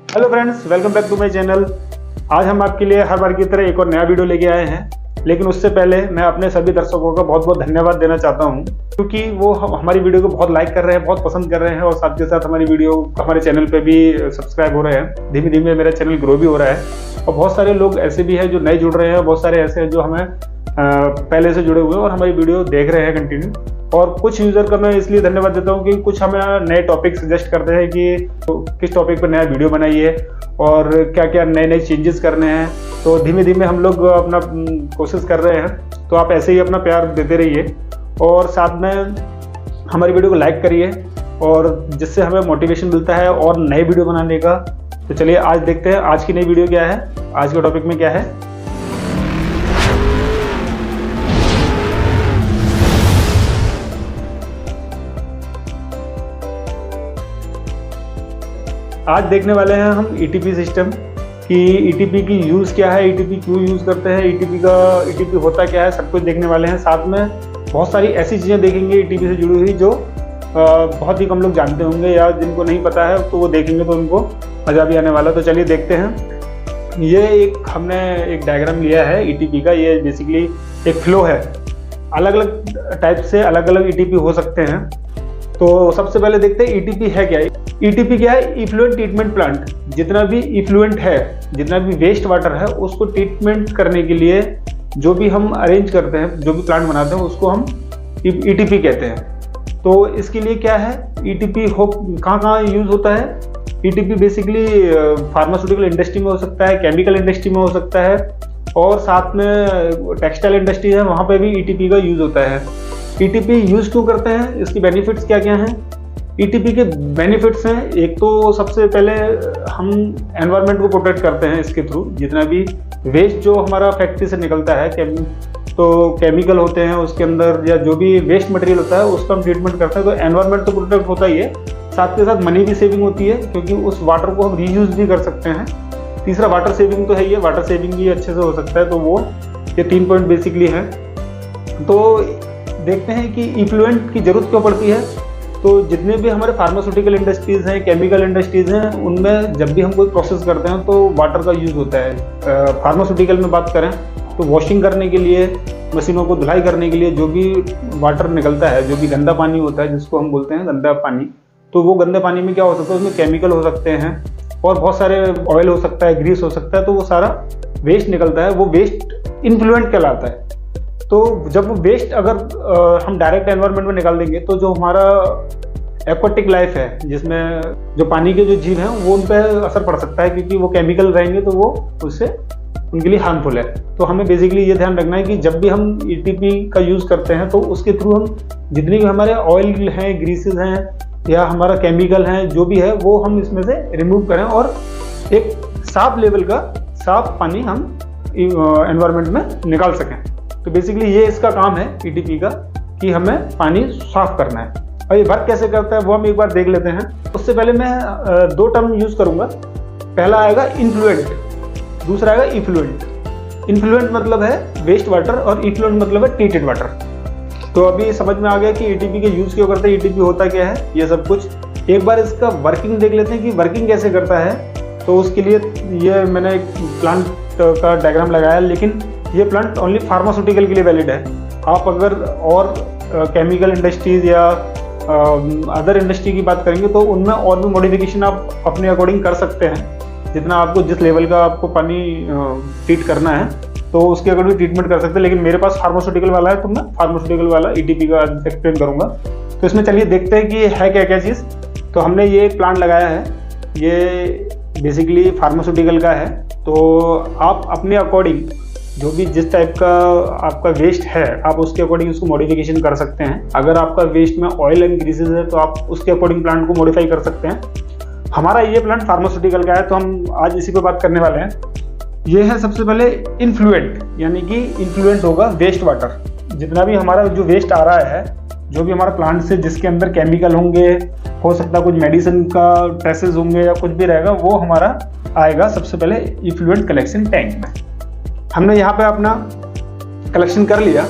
Hello friends, welcome back to my channel. आज हम आपके लिए हर बार की तरह एक और नया वीडियो लेके आए हैं, लेकिन उससे पहले मैं अपने सभी दर्शकों का बहुत बहुत धन्यवाद देना चाहता हूं, क्योंकि वो हमारी वीडियो को बहुत लाइक कर रहे हैं, बहुत पसंद कर रहे हैं और साथ के साथ हमारी वीडियो हमारे चैनल पे भी सब्सक्राइब हो रहे हैं। धीमे धीमे मेरा चैनल ग्रो भी हो रहा है और बहुत सारे लोग ऐसे भी हैं जो नए जुड़ रहे हैं, बहुत सारे ऐसे हैं जो हमें पहले से जुड़े हुए हैं और हमारी वीडियो देख रहे हैं कंटिन्यू। और कुछ यूज़र का मैं इसलिए धन्यवाद देता हूँ कि कुछ हमें नए टॉपिक सजेस्ट करते हैं कि किस टॉपिक पर नया वीडियो बनाइए और क्या क्या नए नए चेंजेस करने हैं। तो धीमे धीमे हम लोग अपना कोशिश कर रहे हैं, तो आप ऐसे ही अपना प्यार देते रहिए और साथ में हमारी वीडियो को लाइक करिए, और जिससे हमें मोटिवेशन मिलता है और नए वीडियो बनाने का। तो चलिए आज देखते हैं आज की नई वीडियो क्या है, आज के टॉपिक में क्या है। आज देखने वाले हैं हम ईटीपी सिस्टम कि ईटीपी की यूज़ क्या है, ईटीपी क्यों यूज़ करते हैं, ईटीपी होता क्या है, सब कुछ देखने वाले हैं। साथ में बहुत सारी ऐसी चीज़ें देखेंगे ईटीपी से जुड़ी हुई जो बहुत ही कम लोग जानते होंगे या जिनको नहीं पता है, तो वो देखेंगे तो उनको मज़ा भी आने वाला। तो चलिए देखते हैं। ये हमने एक डायग्राम लिया है ईटीपी का। ये बेसिकली एक फ्लो है, अलग अलग टाइप से अलग अलग ईटीपी हो सकते हैं। तो सबसे पहले देखते हैं ईटीपी है क्या। ईटीपी क्या है? Effluent treatment plant. जितना भी इफ्लुएंट है, जितना भी वेस्ट वाटर है, उसको ट्रीटमेंट करने के लिए जो भी हम अरेंज करते हैं, जो भी प्लांट बनाते हैं, उसको हम ईटीपी कहते हैं। तो इसके लिए क्या है, ईटीपी कहाँ कहाँ यूज होता है? ईटीपी बेसिकली फार्मास्यूटिकल इंडस्ट्री में हो सकता है, केमिकल इंडस्ट्री में हो सकता है, और साथ में टेक्सटाइल इंडस्ट्री है, वहाँ पे भी ईटीपी का यूज होता है। ईटीपी यूज क्यों करते हैं, इसकी बेनिफिट्स क्या क्या हैं? ईटीपी के बेनिफिट्स हैं, एक तो सबसे पहले हम एनवायरनमेंट को प्रोटेक्ट करते हैं इसके थ्रू। जितना भी वेस्ट जो हमारा फैक्ट्री से निकलता है, तो केमिकल होते हैं उसके अंदर, या जो भी वेस्ट मटेरियल होता है उसका हम ट्रीटमेंट करते हैं, तो एनवायरनमेंट तो प्रोटेक्ट होता ही है, साथ के साथ मनी भी सेविंग होती है, क्योंकि उस वाटर को हम रीयूज भी कर सकते हैं। तीसरा वाटर सेविंग तो है ही है, वाटर सेविंग भी अच्छे से हो सकता है। तो वो ये 3 पॉइंट बेसिकली हैं। तो देखते हैं कि इफ्लुएंट की जरूरत क्यों पड़ती है। तो जितने भी हमारे फार्मास्यूटिकल इंडस्ट्रीज हैं, केमिकल इंडस्ट्रीज हैं, उनमें जब भी हम कोई प्रोसेस करते हैं तो वाटर का यूज़ होता है। फार्मास्यूटिकल में बात करें तो वॉशिंग करने के लिए, मशीनों को धुलाई करने के लिए जो भी वाटर निकलता है, जो भी गंदा पानी होता है, जिसको हम बोलते हैं गंदा पानी, तो वो गंदे पानी में क्या हो सकता है, उसमें केमिकल हो सकते हैं और बहुत सारे ऑयल हो सकता है, ग्रीस हो सकता है। तो वो सारा वेस्ट निकलता है, वो वेस्ट इन्फ्लुएंट कहलाता है। तो जब वो वेस्ट अगर हम डायरेक्ट एनवायरनमेंट में निकाल देंगे, तो जो हमारा एक्वाटिक लाइफ है, जिसमें जो पानी के जो जीव हैं, वो उन पर असर पड़ सकता है, क्योंकि वो केमिकल रहेंगे तो वो उससे उनके लिए हार्मफुल है। तो हमें बेसिकली ये ध्यान रखना है कि जब भी हम ईटीपी का यूज़ करते हैं तो उसके थ्रू हम जितनी भी हमारे ऑयल हैं, ग्रीसेस हैं या हमारा केमिकल हैं, जो भी है, वो हम इसमें से रिमूव करें और एक साफ लेवल का साफ पानी हम एनवायरनमेंट में निकाल सकें। तो बेसिकली ये इसका काम है ईटीपी का, कि हमें पानी साफ करना है। और ये वर्क कैसे करता है वो हम एक बार देख लेते हैं। उससे पहले मैं 2 टर्म यूज करूंगा। पहला आएगा इन्फ्लुएंट, दूसरा आएगा इफ्लुएंट। इन्फ्लुएंट मतलब है वेस्ट वाटर और इफ्लुएंट मतलब है ट्रीटेड वाटर। तो अभी समझ में आ गया कि ईटीपी के यूज क्यों करते हैं, ईटीपी होता क्या है, ये सब कुछ। एक बार इसका वर्किंग देख लेते हैं कि वर्किंग कैसे करता है। तो उसके लिए ये मैंने एक प्लांट का डायग्राम लगाया, लेकिन ये प्लांट ओनली फार्मास्यूटिकल के लिए वैलिड है। आप अगर और केमिकल इंडस्ट्रीज या अदर इंडस्ट्री की बात करेंगे तो उनमें और भी मॉडिफिकेशन आप अपने अकॉर्डिंग कर सकते हैं। जितना आपको, जिस लेवल का आपको पानी ट्रीट करना है, तो उसके अकॉर्डिंग ट्रीटमेंट कर सकते हैं। लेकिन मेरे पास फार्मास्यूटिकल वाला है, तो मैं फार्मास्यूटिकल वाला ईटीपी का एक्सप्लेन करूंगा। तो इसमें चलिए देखते हैं कि है क्या क्या चीज़। तो हमने ये एक प्लांट लगाया है, ये बेसिकली फार्मास्यूटिकल का है। तो आप अपने अकॉर्डिंग जो भी जिस टाइप का आपका वेस्ट है, आप उसके अकॉर्डिंग उसको मॉडिफिकेशन कर सकते हैं। अगर आपका वेस्ट में ऑयल एंड ग्रीसेस है तो आप उसके अकॉर्डिंग प्लांट को मॉडिफाई कर सकते हैं। हमारा ये प्लांट फार्मास्यूटिकल का है, तो हम आज इसी पे बात करने वाले हैं। ये है सबसे पहले इन्फ्लुएंट, यानी कि इन्फ्लुएंट होगा वेस्ट वाटर। जितना भी हमारा जो वेस्ट आ रहा है, जो भी हमारा प्लांट से जिसके अंदर केमिकल होंगे, हो सकता है कुछ मेडिसिन का ट्रेसेस होंगे या कुछ भी रहेगा, वो हमारा आएगा सबसे पहले इफ्लुएंट कलेक्शन टैंक में। हमने यहाँ पे अपना कलेक्शन कर लिया।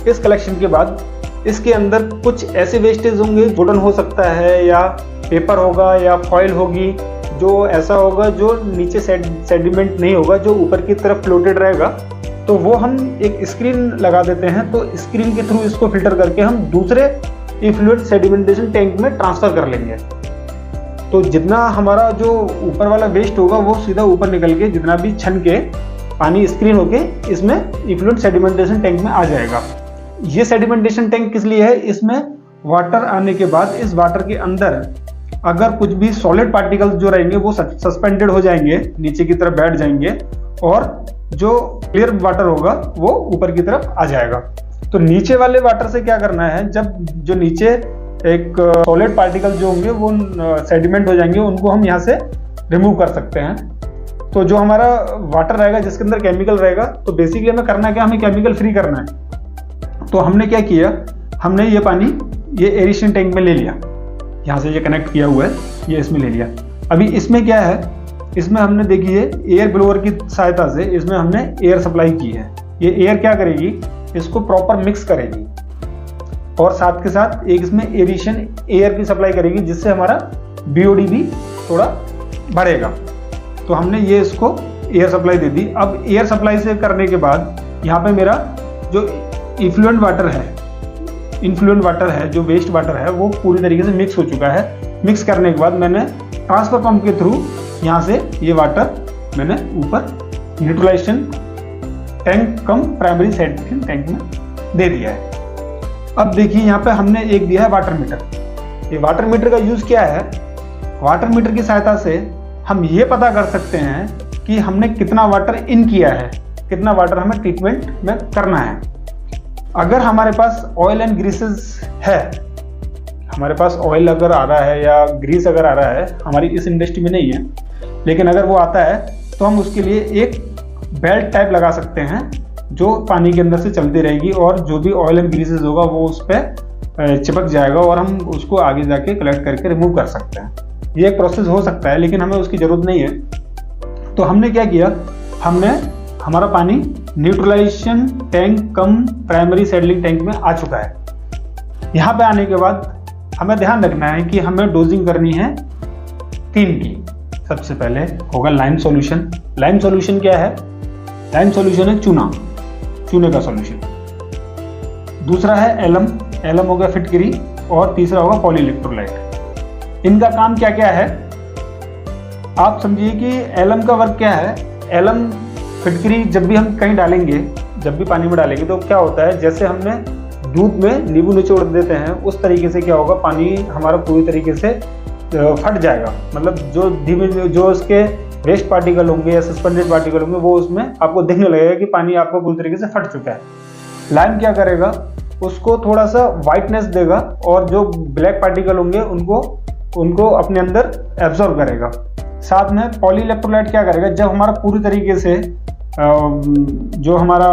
इस कलेक्शन के बाद इसके अंदर कुछ ऐसे वेस्टेज होंगे, वुडन हो सकता है या पेपर होगा या फॉइल होगी, जो ऐसा होगा जो नीचे सेडिमेंट नहीं होगा, जो ऊपर की तरफ फ्लोटेड रहेगा, तो वो हम एक स्क्रीन लगा देते हैं। तो स्क्रीन के थ्रू इसको फिल्टर करके हम दूसरे इफ्लुएंट सेडिमेंटेशन टैंक में ट्रांसफर कर लेंगे। तो जितना हमारा जो ऊपर वाला वेस्ट होगा वो सीधा ऊपर निकल के जितना भी छन के पानी स्क्रीन होके इसमें इफ्लुएंट सेडिमेंटेशन टैंक में आ जाएगा। ये सेडिमेंटेशन टैंक किस लिए है? इसमें वाटर आने के बाद इस वाटर के अंदर अगर कुछ भी सॉलिड पार्टिकल्स जो रहेंगे वो सस्पेंडेड हो जाएंगे, नीचे की तरफ बैठ जाएंगे, और जो क्लियर वाटर होगा वो ऊपर की तरफ आ जाएगा। तो नीचे वाले वाटर से क्या करना है, जब जो नीचे एक सॉलिड पार्टिकल जो होंगे वो सेडिमेंट हो जाएंगे, उनको हम यहाँ से रिमूव कर सकते हैं। तो जो हमारा वाटर रहेगा जिसके अंदर केमिकल रहेगा, तो बेसिकली हमें करना क्या, हमें केमिकल फ्री करना है। तो हमने क्या किया, हमने ये पानी ये एरेशन टैंक में ले लिया, यहाँ से ये कनेक्ट किया हुआ है, ये इसमें ले लिया। अभी इसमें क्या है, इसमें हमने देखिए एयर ब्लोअर की सहायता से इसमें हमने एयर सप्लाई की है। ये एयर क्या करेगी, इसको प्रॉपर मिक्स करेगी और साथ के साथ एक इसमें एरेशन एयर की सप्लाई करेगी, जिससे हमारा BOD भी थोड़ा बढ़ेगा। तो हमने ये इसको एयर सप्लाई दे दी। अब एयर सप्लाई से करने के बाद यहाँ पे मेरा जो इफ्लुएंट वाटर है, जो वेस्ट वाटर है, वो पूरी तरीके से मिक्स हो चुका है। मिक्स करने के बाद मैंने ट्रांसफर पंप के थ्रू यहाँ से ये वाटर मैंने ऊपर न्यूट्रलाइजेशन टैंक कम प्राइमरी सेडिमेंटेशन टैंक में दे दिया है। अब देखिए यहाँ पे हमने एक दिया है वाटर मीटर। ये वाटर मीटर का यूज क्या है, वाटर मीटर की सहायता से हम ये पता कर सकते हैं कि हमने कितना वाटर इन किया है, कितना वाटर हमें ट्रीटमेंट में करना है। अगर हमारे पास ऑयल एंड ग्रीसेस है, हमारे पास ऑयल अगर आ रहा है या ग्रीस अगर आ रहा है, हमारी इस इंडस्ट्री में नहीं है, लेकिन अगर वो आता है तो हम उसके लिए एक बेल्ट टाइप लगा सकते हैं जो पानी के अंदर से चलती रहेगी, और जो भी ऑयल एंड ग्रीसेस होगा वो उस पर चिपक जाएगा और हम उसको आगे जाके कलेक्ट करके रिमूव कर सकते हैं। ये एक प्रोसेस हो सकता है, लेकिन हमें उसकी ज़रूरत नहीं है। तो हमने क्या किया, हमने हमारा पानी न्यूट्रलाइजेशन टैंक कम प्राइमरी सेटलिंग टैंक में आ चुका है। यहाँ पे आने के बाद हमें ध्यान रखना है कि हमें डोजिंग करनी है 3 की। सबसे पहले होगा लाइम सॉल्यूशन। लाइम सॉल्यूशन क्या है, लाइम सॉल्यूशन है चूने का सॉल्यूशन। दूसरा है एलम, एलम हो गया फिटकरी, और तीसरा होगा पॉलीइलेक्ट्रोलाइट। इनका काम क्या क्या है, आप समझिए कि एलम का वर्क क्या है। एलम फिटकरी जब भी हम कहीं डालेंगे, जब भी पानी में डालेंगे, तो क्या होता है, जैसे हमने दूध में नींबू निचोड़ देते हैं, उस तरीके से क्या होगा, पानी हमारा पूरी तरीके से फट जाएगा। मतलब जो धीमे जो उसके वेस्ट पार्टिकल होंगे या सस्पेंडेड पार्टिकल होंगे, वो उसमें आपको दिखने लगेगा कि पानी आपका पूरी तरीके से फट चुका है। लाइम क्या करेगा, उसको थोड़ा सा वाइटनेस देगा, और जो ब्लैक पार्टिकल होंगे उनको अपने अंदर एब्जॉर्ब करेगा। साथ में पॉलीइलेक्ट्रोलाइट क्या करेगा, जब हमारा पूरी तरीके से जो हमारा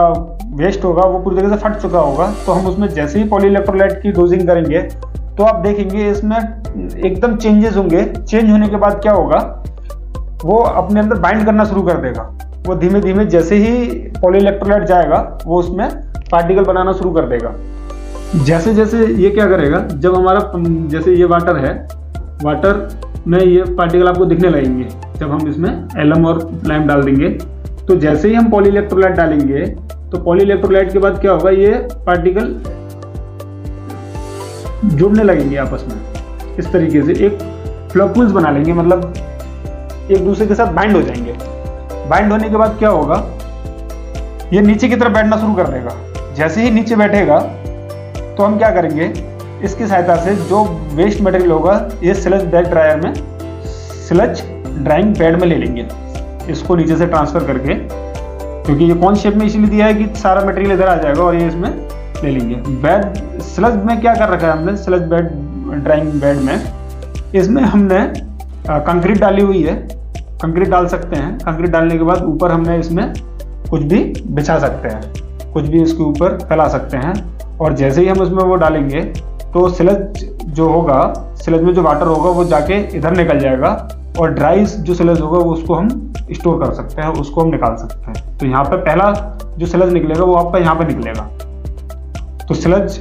वेस्ट होगा वो पूरी तरीके से फट चुका होगा, तो हम उसमें जैसे ही पॉलीइलेक्ट्रोलाइट की डोजिंग करेंगे तो आप देखेंगे इसमें एकदम चेंजेस होंगे। चेंज होने के बाद क्या होगा, वो अपने अंदर बाइंड करना शुरू कर देगा। वो धीमे धीमे जैसे ही पॉलीइलेक्ट्रोलाइट जाएगा वो उसमें पार्टिकल बनाना शुरू कर देगा। जैसे जैसे ये क्या करेगा, जब हमारा जैसे ये वाटर है, वाटर में ये पार्टिकल आपको दिखने लगेंगे जब हम इसमें एलम और लाइम डाल देंगे। तो जैसे ही हम पॉलीइलेक्ट्रोलाइट डालेंगे तो पॉलीइलेक्ट्रोलाइट के बाद क्या होगा, ये पार्टिकल जुड़ने लगेंगे आपस में, इस तरीके से एक फ्लोक्यूल्स बना लेंगे, मतलब एक दूसरे के साथ बाइंड हो जाएंगे। बाइंड होने के बाद क्या होगा, ये नीचे की तरफ बैठना शुरू कर देगा। जैसे ही नीचे बैठेगा तो हम क्या करेंगे, इसकी सहायता से जो वेस्ट मटेरियल होगा ये स्लज बैग ड्रायर में, स्लज ड्राइंग पैड में ले लेंगे, इसको नीचे से ट्रांसफर करके, क्योंकि ये कौन शेप में इसीलिए दिया है कि सारा मटेरियल इधर आ जाएगा, और ये इसमें ले लेंगे। बेड स्लज में क्या कर रखा है हमने, स्लज बेड ड्राइंग बेड में इसमें हमने कंक्रीट डाली हुई है। कंक्रीट डाल सकते हैं, कंक्रीट डालने के बाद ऊपर हमने इसमें कुछ भी बिछा सकते हैं, कुछ भी इसके ऊपर फैला सकते हैं, और जैसे ही हम उसमें वो डालेंगे तो स्लज जो होगा, स्लज में जो वाटर होगा वो जाके इधर निकल जाएगा, और ड्राई जो स्लज होगा वो उसको हम स्टोर कर सकते हैं, उसको हम निकाल सकते हैं। तो यहाँ पे पहला जो स्लज निकलेगा वो आपका यहाँ पे निकलेगा। तो स्लज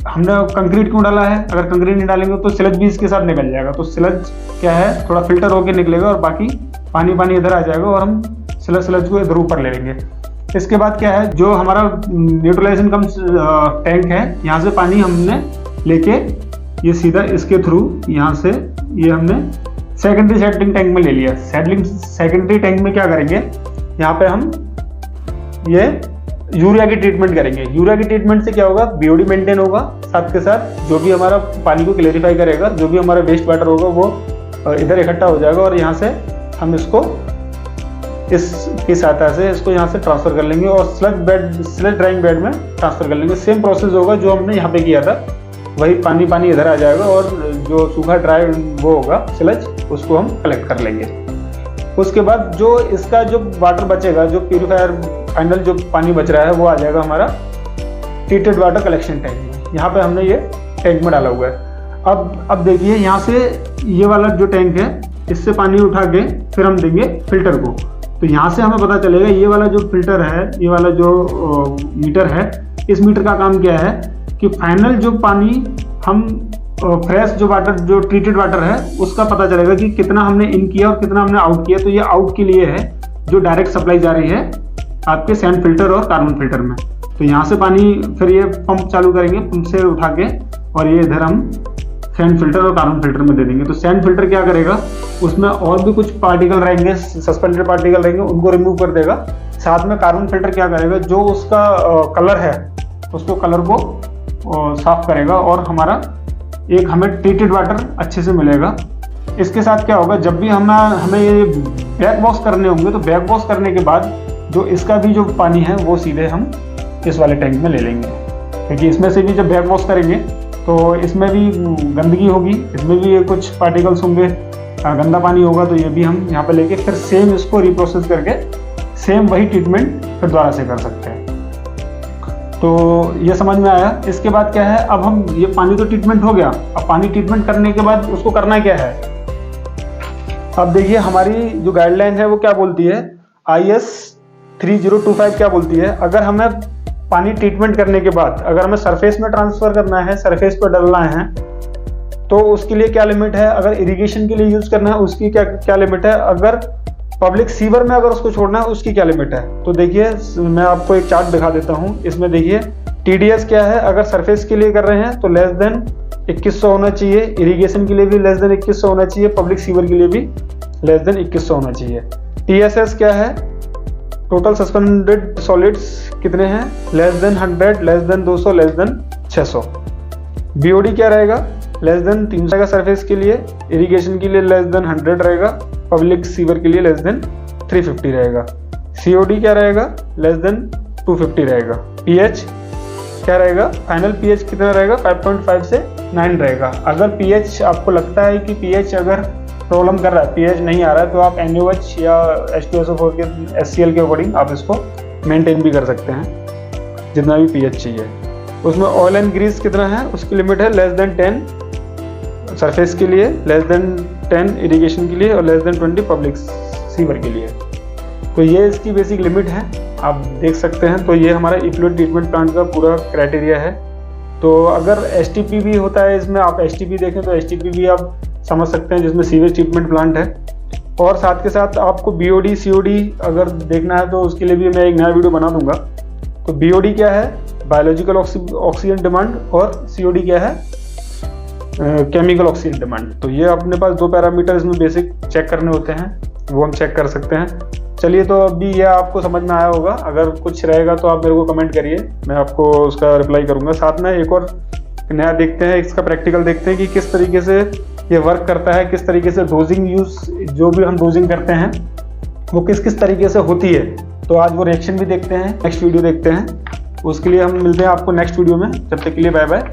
हमने कंक्रीट क्यों डाला है, अगर कंक्रीट नहीं डालेंगे तो स्लज भी इसके साथ निकल जाएगा। तो स्लज क्या है, थोड़ा फिल्टर होकर निकलेगा और बाकी पानी पानी इधर आ जाएगा और हम स्लज को इधर ऊपर ले लेंगे। इसके बाद क्या है, जो हमारा न्यूट्रलाइजेशन कम टैंक है, यहाँ से पानी हमने लेके ये सीधा इसके थ्रू यहाँ से ये हमने सेकेंडरी सेटलिंग टैंक में ले लिया। सेकेंडरी टैंक में क्या करेंगे, यहाँ पे हम ये यूरिया की ट्रीटमेंट करेंगे। यूरिया की ट्रीटमेंट से क्या होगा, बीओडी मेंटेन होगा, साथ के साथ जो भी हमारा पानी को क्लेरिफाई करेगा, जो भी हमारा वेस्ट वाटर होगा वो इधर इकट्ठा हो जाएगा और यहाँ से हम इसको इसकी सहायता से इसको यहाँ से ट्रांसफर कर लेंगे और स्लज ड्राइंग बेड में ट्रांसफर कर लेंगे। सेम प्रोसेस होगा जो हमने यहाँ पे किया था, वही पानी पानी इधर आ जाएगा और जो सूखा ड्राई वो होगा स्लज, उसको हम कलेक्ट कर लेंगे। उसके बाद जो इसका जो वाटर बचेगा, जो प्यूरीफायर फाइनल जो पानी बच रहा है, वो आ जाएगा हमारा ट्रीटेड वाटर कलेक्शन टैंक में। यहाँ पे हमने ये टैंक में डाला हुआ है। अब देखिए, यहाँ से ये वाला जो टैंक है, इससे पानी उठा के फिर हम देंगे फिल्टर को। तो यहाँ से हमें पता चलेगा ये वाला जो फिल्टर है, ये वाला जो मीटर है, इस मीटर का काम क्या है कि फाइनल जो पानी हम फ्रेश जो वाटर, जो ट्रीटेड वाटर है, उसका पता चलेगा कि कितना हमने इन किया और कितना हमने आउट किया। तो ये आउट के लिए है, जो डायरेक्ट सप्लाई जा रही है आपके सैंड फिल्टर और कार्बन फिल्टर में। तो यहाँ से पानी फिर ये पंप चालू करेंगे, पंप से उठा के और ये इधर हम सैंड फिल्टर और कार्बन फिल्टर में दे देंगे। तो सैंड फिल्टर क्या करेगा, उसमें और भी कुछ पार्टिकल रहेंगे, सस्पेंडेड पार्टिकल रहेंगे, उनको रिमूव कर देगा। साथ में कार्बन फिल्टर क्या करेगा, जो उसका कलर है उसको कलर को साफ करेगा और हमारा एक हमें ट्रीटेड वाटर अच्छे से मिलेगा। इसके साथ क्या होगा, जब भी हमें ये बैक वॉश करने होंगे, तो बैक वॉश करने के बाद जो इसका भी जो पानी है वो सीधे हम इस वाले टैंक में ले लेंगे, क्योंकि इसमें से भी जब बैक वॉश करेंगे तो इसमें भी गंदगी होगी, इसमें भी कुछ पार्टिकल्स होंगे, गंदा पानी होगा, तो ये भी हम यहाँ पे लेके फिर सेम इसको रिप्रोसेस करके सेम वही ट्रीटमेंट फिर दोबारा से कर सकते हैं। तो ये समझ में आया। इसके बाद क्या है, अब हम ये पानी तो ट्रीटमेंट हो गया, अब पानी ट्रीटमेंट करने के बाद उसको करना क्या है। अब देखिए, हमारी जो गाइडलाइन है वो क्या बोलती है, IS 3025 क्या बोलती है, अगर हमें पानी ट्रीटमेंट करने के बाद अगर हमें सरफेस में ट्रांसफर करना है, सरफेस पर डालना है, तो उसके लिए क्या लिमिट है। अगर इरिगेशन के लिए यूज करना है उसकी क्या लिमिट है। अगर पब्लिक सीवर में अगर उसको छोड़ना है उसकी क्या लिमिट है। तो देखिए, मैं आपको एक चार्ट दिखा देता हूँ। इसमें देखिए TDS क्या है, अगर सरफेस के लिए कर रहे हैं तो लेस देन 2100 होना चाहिए, इरिगेशन के लिए भी लेस देन 2100 होना चाहिए, पब्लिक सीवर के लिए भी लेस देन 2100 होना चाहिए। TSS क्या है, टोटल सस्पेंडेड सॉलिड्स कितने हैं, less than 100, less than 200, less than 600। BOD क्या रहेगा, लेस देन 300 रहेगा सरफेस के लिए, इरिगेशन के लिए लेस देन 100 रहेगा, पब्लिक सीवर के लिए लेस देन 350 रहेगा। COD क्या रहेगा, लेस देन 250 रहेगा। pH क्या रहेगा, फाइनल pH कितना रहेगा, 5.5 से 9 रहेगा। अगर pH आपको लगता है कि pH अगर प्रॉब्लम कर रहा है, pH नहीं आ रहा है, तो आप NaOH या H2SO4 के HCl के अकॉर्डिंग आप इसको मेंटेन भी कर सकते हैं, जितना भी pH चाहिए। उसमें ऑयल एंड ग्रीस कितना है, उसकी लिमिट है लेस देन 10 सरफेस के लिए, लेस देन 10 इरिगेशन के लिए और लेस देन 20 पब्लिक सीवर के लिए। तो ये इसकी बेसिक लिमिट है, आप देख सकते हैं। तो ये हमारा इफ्लुएंट ट्रीटमेंट प्लांट का पूरा क्राइटेरिया है। तो अगर STP भी होता है इसमें, आप STP देखें तो STP भी आप समझ सकते हैं, जिसमें सीवेज ट्रीटमेंट प्लांट है। और साथ के साथ आपको BOD COD अगर देखना है तो उसके लिए भी मैं एक नया वीडियो बना दूंगा। तो BOD क्या है, बायोलॉजिकल ऑक्सीजन डिमांड, और COD क्या है, केमिकल ऑक्सीजन डिमांड। तो ये अपने पास दो पैरामीटर इसमें बेसिक चेक करने होते हैं, वो हम चेक कर सकते हैं। चलिए, तो अभी ये आपको समझ में आया होगा। अगर कुछ रहेगा तो आप मेरे को कमेंट करिए, मैं आपको उसका रिप्लाई करूंगा। साथ में एक और नया देखते हैं, इसका प्रैक्टिकल देखते हैं कि किस तरीके से ये वर्क करता है, किस तरीके से डोजिंग यूज, जो भी हम डोजिंग करते हैं वो किस किस तरीके से होती है। तो आज वो रिएक्शन भी देखते हैं, नेक्स्ट वीडियो देखते हैं। उसके लिए हम मिलते हैं आपको नेक्स्ट वीडियो में। जब तक के लिए बाय बाय।